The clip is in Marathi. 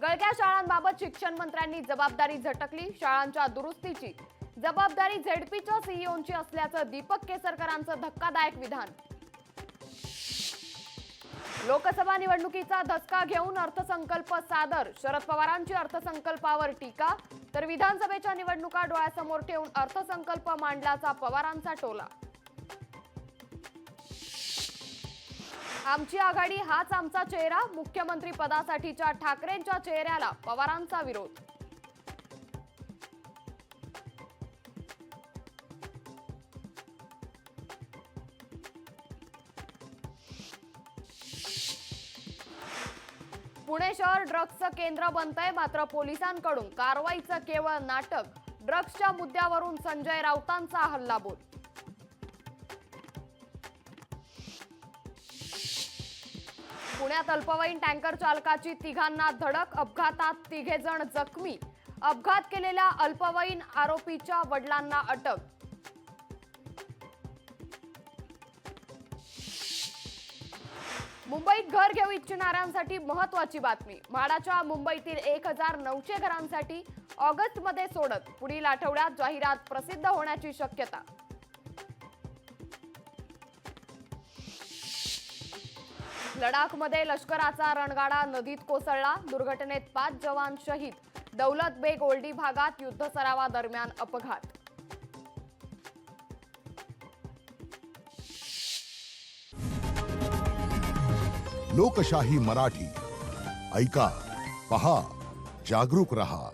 जळक्या शाळांबाबत शिक्षण मंत्र्यांनी जबाबदारी झटकली। शाळांच्या दुरुस्तीची जबाबदारी झेडपीच्या सीईओंची असल्याचं दीपक केसरकरांचं धक्कादायक विधान। लोकसभा निवडणुकीचा धसका घेऊन अर्थसंकल्प सादर, शरद पवारांची अर्थसंकल्पावर टीका, तर विधानसभेच्या निवडणुका डोळ्यासमोर ठेवून अर्थसंकल्प मांडल्याचा पवारांचा टोला। आमची आघाडी हाच आमचा चेहरा, मुख्यमंत्री पदासाठीच्या ठाकरेंच्या चेहऱ्याला पवारांचा विरोध। पुणे शहर ड्रग्जचं केंद्र बनतंय, मात्र पोलिसांकडून कारवाईचं केवळ नाटक। ड्रग्जच्या मुद्द्यावरून संजय राऊतांचा हल्लाबोल। पुण्यात अल्पवयीन टँकर चालकाची तिघांना धडक, अपघातात तिघे जण जखमी। अपघात केलेल्या अल्पवयीन आरोपीच्या वडिलांना अटक। मुंबईत घर घेऊ इच्छिणाऱ्यांसाठी महत्त्वाची बातमी। म्हाडाच्या मुंबईतील 1900 घरांसाठी ऑगस्टमध्ये सोडत, पुढील आठवड्यात जाहिरात प्रसिद्ध होण्याची शक्यता। लडाखमध्ये लष्कराचा रणगाडा नदीत कोसळला, दुर्घटनेत 5 जवान शहीद। दौलत बेग ओल्डी भागात युद्ध सरावादरम्यान अपघात। लोकशाही मराठी ऐका, पहा, जागरूक रहा।